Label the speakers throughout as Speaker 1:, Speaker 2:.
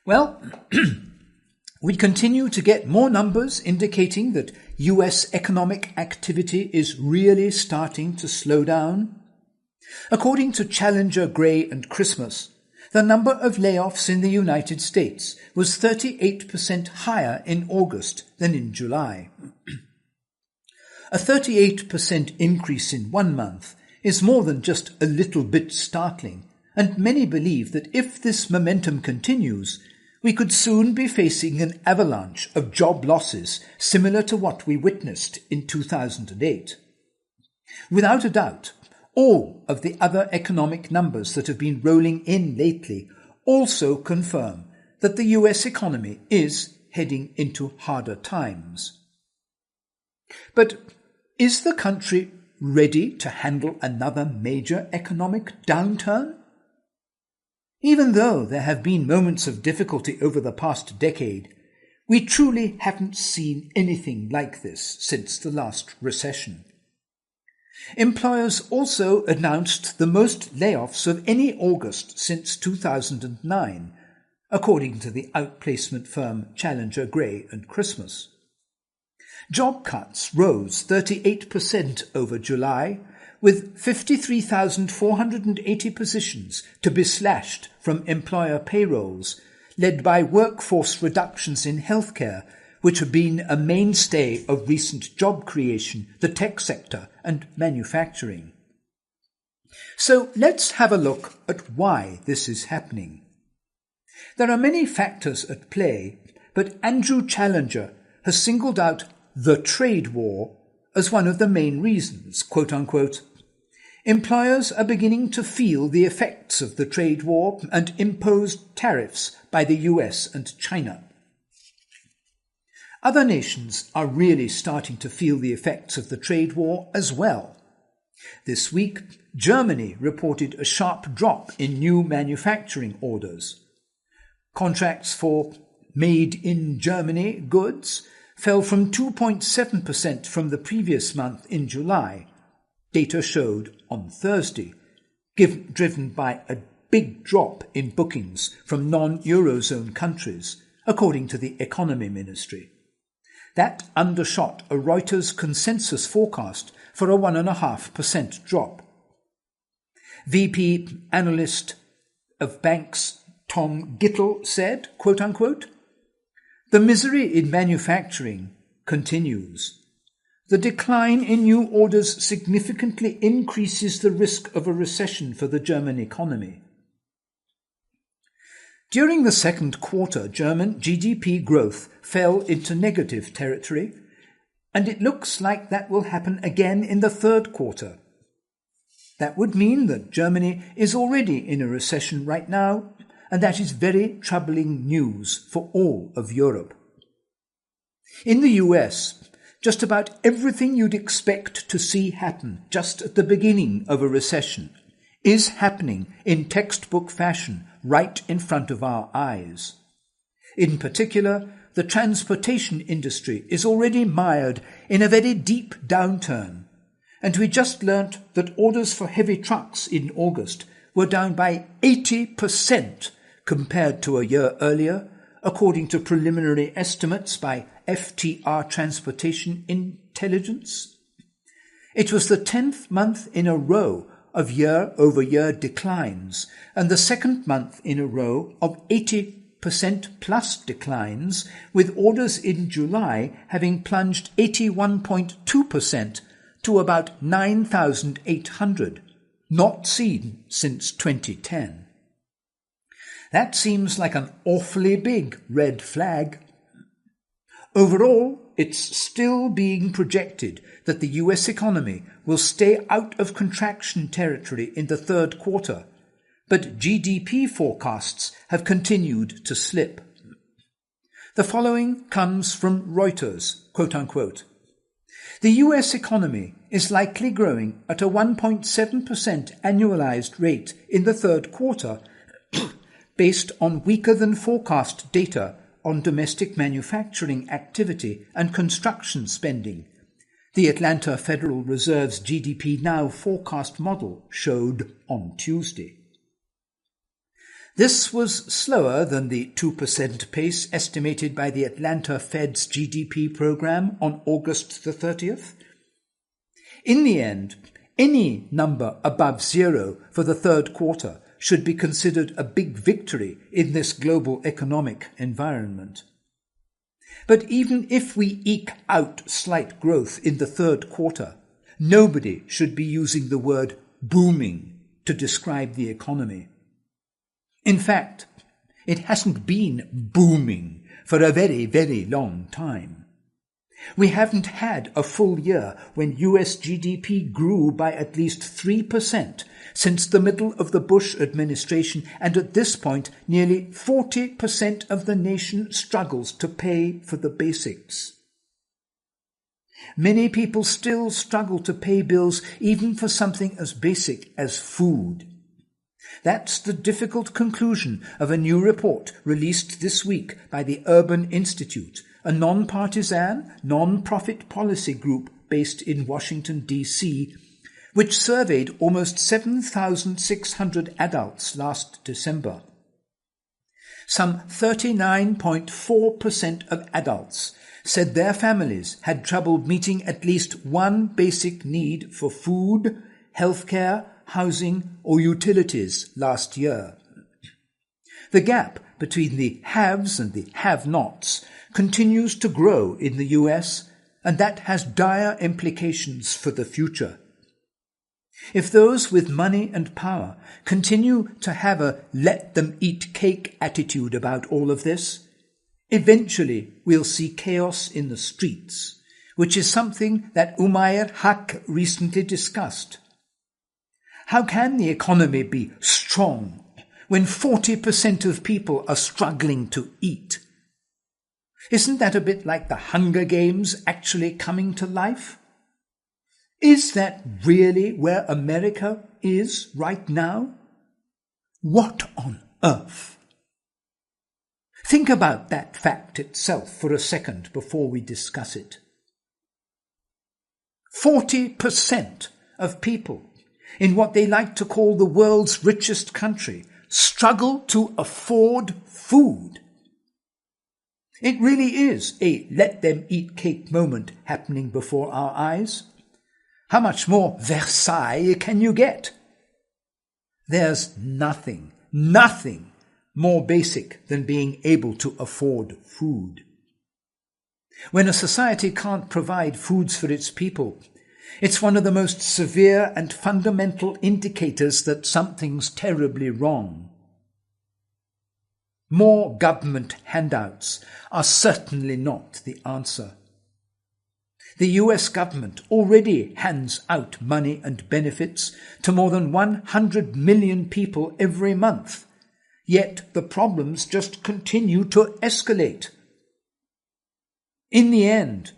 Speaker 1: Well, we continue to get more numbers indicating that US economic activity is really starting to slow down. According to Challenger, Gray and Christmas, the number of layoffs in the United States was 38% higher in August than in July. A 38% increase in 1 month is more than just a little bit startling, and many believe that if this momentum continues, we could soon be facing an avalanche of job losses similar to what we witnessed in 2008. Without a doubt, all of the other economic numbers that have been rolling in lately also confirm that the US economy is heading into harder times. But is the country ready to handle another major economic downturn? Even though there have been moments of difficulty over the past decade, we truly haven't seen anything like this since the last recession. Employers also announced the most layoffs of any August since 2009, according to the outplacement firm Challenger, Gray and Christmas. Job cuts rose 38% over July, with 53,480 positions to be slashed from employer payrolls, led by workforce reductions in healthcare, which have been a mainstay of recent job creation, the tech sector and manufacturing. So let's have a look at why this is happening. There are many factors at play, but Andrew Challenger has singled out the trade war as one of the main reasons, quote unquote. Employers are beginning to feel the effects of the trade war and imposed tariffs by the US and China. Other nations are really starting to feel the effects of the trade war as well. This week, Germany reported a sharp drop in new manufacturing orders. Contracts for made-in-Germany goods fell from 2.7% from the previous month in July, data showed on Thursday, driven by a big drop in bookings from non-Eurozone countries, according to the Economy Ministry. That undershot a Reuters consensus forecast for a 1.5% drop. VP analyst of banks Tom Gittel said, quote unquote, "The misery in manufacturing continues. The decline in new orders significantly increases the risk of a recession for the German economy." During the second quarter, German GDP growth fell into negative territory, and it looks like that will happen again in the third quarter. That would mean that Germany is already in a recession right now, and that is very troubling news for all of Europe. In the US, just about everything you'd expect to see happen just at the beginning of a recession is happening in textbook fashion right in front of our eyes. In particular, the transportation industry is already mired in a very deep downturn, and we just learnt that orders for heavy trucks in August were down by 80% compared to a year earlier, according to preliminary estimates by FTR Transportation Intelligence. It was the 10th month in a row of year-over-year declines, and the second month in a row of 80% plus declines, with orders in July having plunged 81.2% to about 9,800, not seen since 2010. That seems like an awfully big red flag. Overall, it's still being projected that the US economy will stay out of contraction territory in the third quarter, but GDP forecasts have continued to slip. The following comes from Reuters, quote unquote. "The US economy is likely growing at a 1.7% annualized rate in the third quarter, based on weaker than forecast data on domestic manufacturing activity and construction spending," the Atlanta Federal Reserve's GDP Now forecast model showed on Tuesday. This was slower than the 2% pace estimated by the Atlanta Fed's GDP program on August the 30th. In the end, any number above zero for the third quarter should be considered a big victory in this global economic environment. But even if we eke out slight growth in the third quarter, nobody should be using the word booming to describe the economy. In fact, it hasn't been booming for a very, very long time. We haven't had a full year when US GDP grew by at least 3% since the middle of the Bush administration, and at this point nearly 40% of the nation struggles to pay for the basics. Many people still struggle to pay bills even for something as basic as food. That's the difficult conclusion of a new report released this week by the Urban Institute, a non-partisan, non-profit policy group based in Washington, D.C., which surveyed almost 7,600 adults last December. Some 39.4% of adults said their families had trouble meeting at least one basic need for food, healthcare, housing, or utilities last year. The gap between the haves and the have-nots continues to grow in the US, and that has dire implications for the future. If those with money and power continue to have a let-them-eat-cake attitude about all of this, eventually we'll see chaos in the streets, which is something that Umair Haq recently discussed. How can the economy be strong when 40% of people are struggling to eat? Isn't that a bit like the Hunger Games actually coming to life? Is that really where America is right now? What on earth? Think about that fact itself for a second before we discuss it. 40% of people in what they like to call the world's richest country struggle to afford food. It really is a let-them-eat-cake moment happening before our eyes. How much more Versailles can you get? There's nothing more basic than being able to afford food. When a society can't provide foods for its people, it's one of the most severe and fundamental indicators that something's terribly wrong. More government handouts are certainly not the answer. The US government already hands out money and benefits to more than 100 million people every month, yet the problems just continue to escalate. In the end,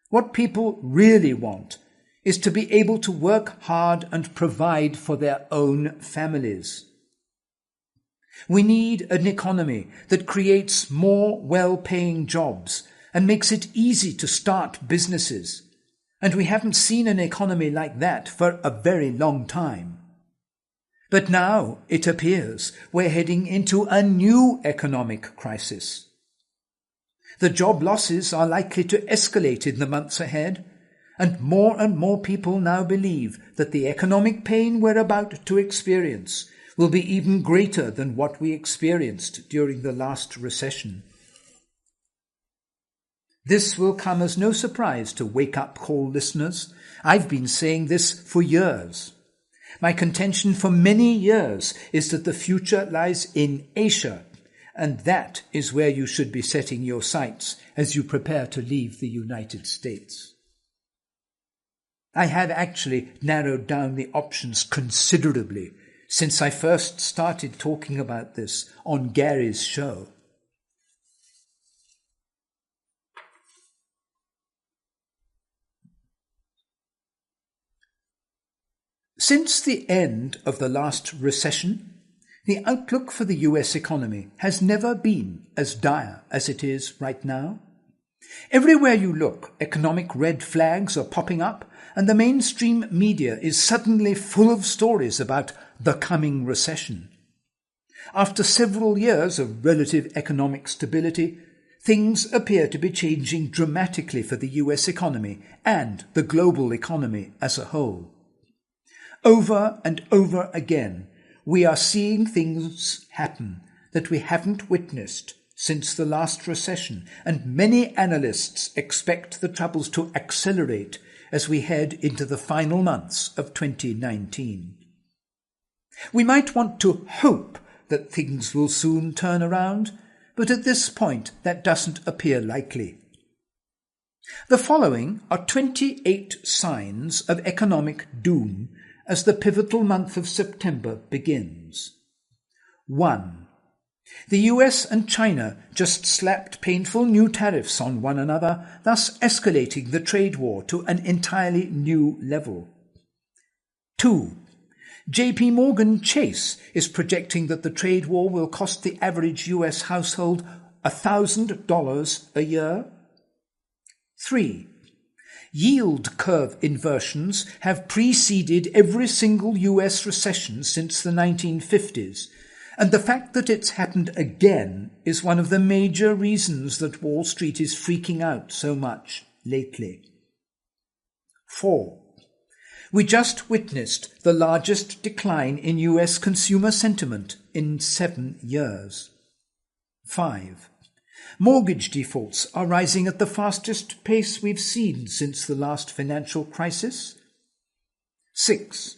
Speaker 1: what people really want is to be able to work hard and provide for their own families. We need an economy that creates more well-paying jobs and makes it easy to start businesses, and we haven't seen an economy like that for a very long time. But now, it appears, we're heading into a new economic crisis. The job losses are likely to escalate in the months ahead, and more people now believe that the economic pain we're about to experience will be even greater than what we experienced during the last recession. This will come as no surprise to wake-up call listeners. I've been saying this for years. My contention for many years is that the future lies in Asia, and that is where you should be setting your sights as you prepare to leave the United States. I have actually narrowed down the options considerably since I first started talking about this on Gary's show. Since the end of the last recession, the outlook for the US economy has never been as dire as it is right now. Everywhere you look, economic red flags are popping up, and the mainstream media is suddenly full of stories about the coming recession. After several years of relative economic stability, things appear to be changing dramatically for the US economy and the global economy as a whole. Over and over again, we are seeing things happen that we haven't witnessed since the last recession, and many analysts expect the troubles to accelerate as we head into the final months of 2019. We might want to hope that things will soon turn around, but at this point that doesn't appear likely. The following are 28 signs of economic doom as the pivotal month of September begins. 1. The US and China just slapped painful new tariffs on one another, thus escalating the trade war to an entirely new level. 2. JP Morgan Chase is projecting that the trade war will cost the average US household $1,000 a year. 3. Yield curve inversions have preceded every single US recession since the 1950s, and the fact that it's happened again is one of the major reasons that Wall Street is freaking out so much lately. 4. We just witnessed the largest decline in US consumer sentiment in 7 years. 5. Mortgage defaults are rising at the fastest pace we've seen since the last financial crisis. 6.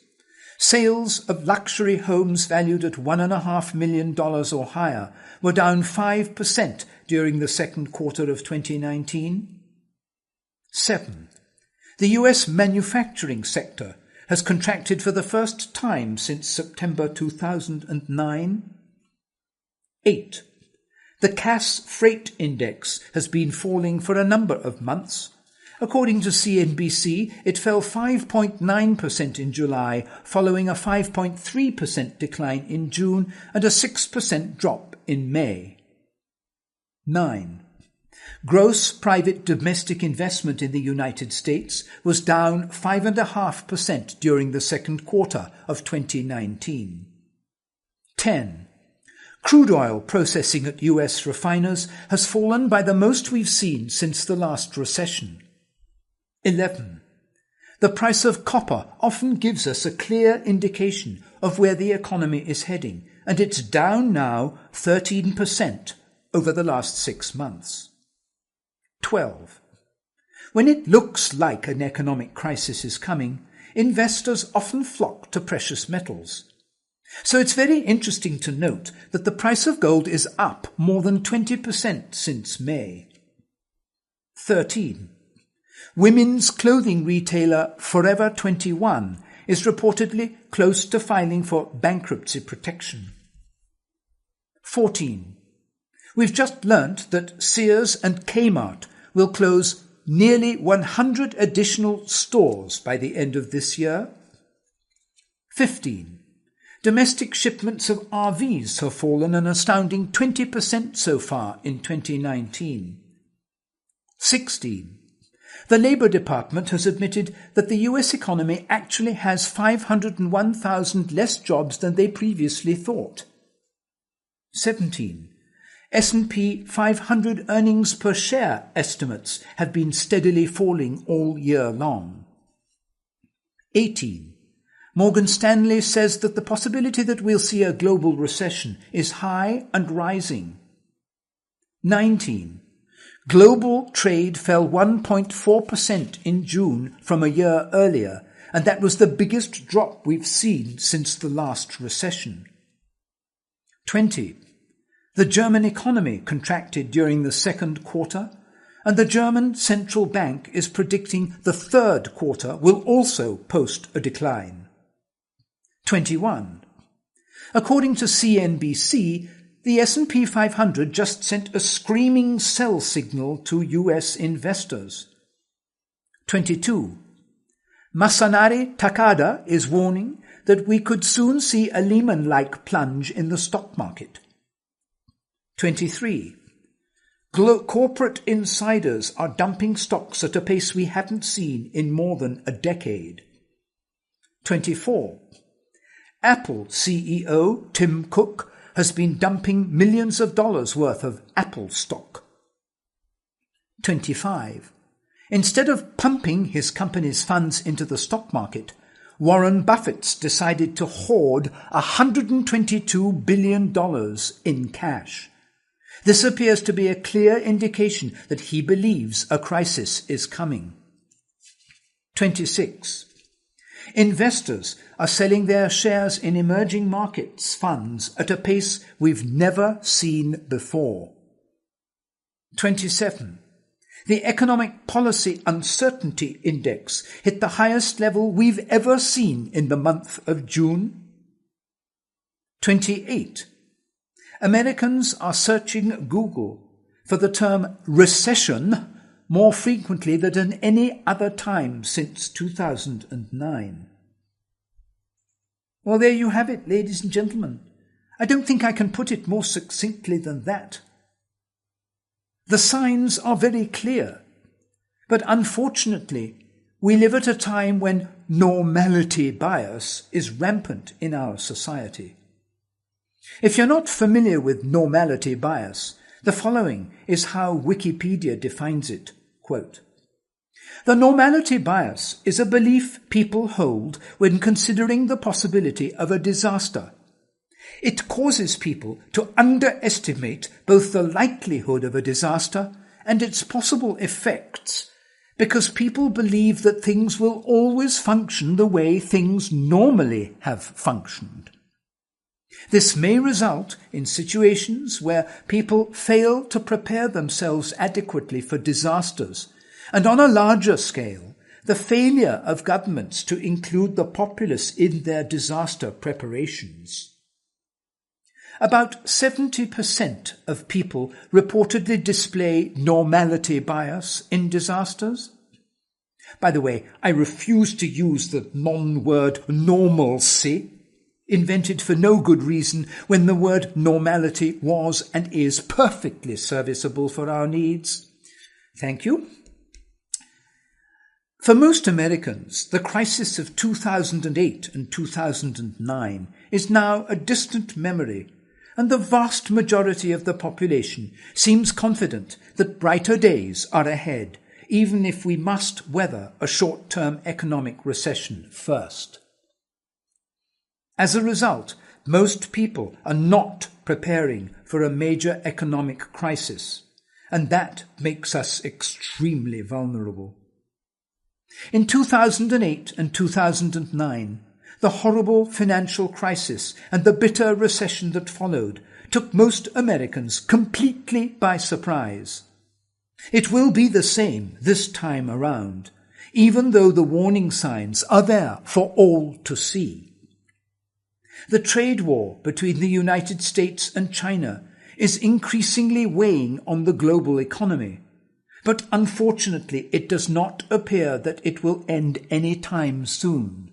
Speaker 1: Sales of luxury homes valued at $1.5 million or higher were down 5% during the second quarter of 2019. 7. The US manufacturing sector has contracted for the first time since September 2009. 8. The Cass Freight Index has been falling for a number of months. According to CNBC, it fell 5.9% in July, following a 5.3% decline in June and a 6% drop in May. 9. Gross private domestic investment in the United States was down 5.5% during the second quarter of 2019. 10. Crude oil processing at US refiners has fallen by the most we've seen since the last recession. 11. The price of copper often gives us a clear indication of where the economy is heading, and it's down now 13% over the last 6 months. 12. When it looks like an economic crisis is coming, investors often flock to precious metals. So it's very interesting to note that the price of gold is up more than 20% since May. 13. Women's clothing retailer Forever 21 is reportedly close to filing for bankruptcy protection. 14. We've just learnt that Sears and Kmart will close nearly 100 additional stores by the end of this year. 15. Domestic shipments of RVs have fallen an astounding 20% so far in 2019. 16. The Labour Department has admitted that the US economy actually has 501,000 less jobs than they previously thought. 17. S&P 500 earnings per share estimates have been steadily falling all year long. 18. Morgan Stanley says that the possibility that we'll see a global recession is high and rising. 19. Global trade fell 1.4% in June from a year earlier, and that was the biggest drop we've seen since the last recession. 20. The German economy contracted during the second quarter, and the German central bank is predicting the third quarter will also post a decline. 21. According to CNBC, the S&P 500 just sent a screaming sell signal to US investors. 22. Masanari Takada is warning that we could soon see a Lehman-like plunge in the stock market. 23. Corporate insiders are dumping stocks at a pace we haven't seen in more than a decade. 24. Apple CEO Tim Cook has been dumping millions of dollars worth of Apple stock. 25. Instead of pumping his company's funds into the stock market, Warren Buffett's decided to hoard $122 billion in cash. This appears to be a clear indication that he believes a crisis is coming. 26. Investors are selling their shares in emerging markets funds at a pace we've never seen before. 27. The Economic Policy Uncertainty Index hit the highest level we've ever seen in the month of June. 28. Americans are searching Google for the term recession more frequently than at any other time since 2009. Well, there you have it, ladies and gentlemen. I don't think I can put it more succinctly than that. The signs are very clear, but unfortunately, we live at a time when normality bias is rampant in our society. If you're not familiar with normality bias, the following is how Wikipedia defines it. Quote, "The normality bias is a belief people hold when considering the possibility of a disaster. It causes people to underestimate both the likelihood of a disaster and its possible effects because people believe that things will always function the way things normally have functioned. This may result in situations where people fail to prepare themselves adequately for disasters, and on a larger scale, the failure of governments to include the populace in their disaster preparations. About 70% of people reportedly display normality bias in disasters. By the way, I refuse to use the non-word normalcy, invented for no good reason when the word normality was and is perfectly serviceable for our needs. Thank you. For most Americans, the crisis of 2008 and 2009 is now a distant memory, and the vast majority of the population seems confident that brighter days are ahead, even if we must weather a short-term economic recession first. As a result, most people are not preparing for a major economic crisis, and that makes us extremely vulnerable. In 2008 and 2009, the horrible financial crisis and the bitter recession that followed took most Americans completely by surprise. It will be the same this time around, even though the warning signs are there for all to see. The trade war between the United States and China is increasingly weighing on the global economy, but unfortunately it does not appear that it will end any time soon.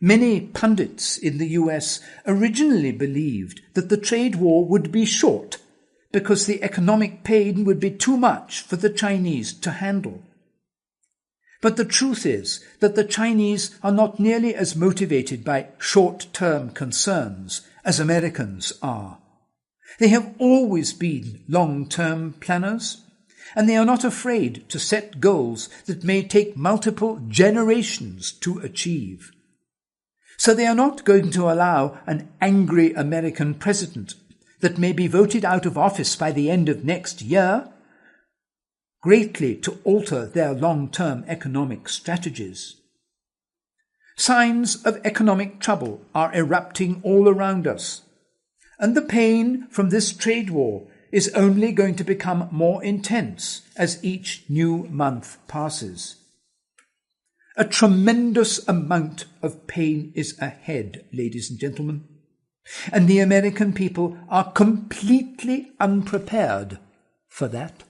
Speaker 1: Many pundits in the US originally believed that the trade war would be short because the economic pain would be too much for the Chinese to handle. But the truth is that the Chinese are not nearly as motivated by short-term concerns as Americans are. They have always been long-term planners, and they are not afraid to set goals that may take multiple generations to achieve. So they are not going to allow an angry American president that may be voted out of office by the end of next year greatly to alter their long-term economic strategies. Signs of economic trouble are erupting all around us, and the pain from this trade war is only going to become more intense as each new month passes. A tremendous amount of pain is ahead, ladies and gentlemen, and the American people are completely unprepared for that.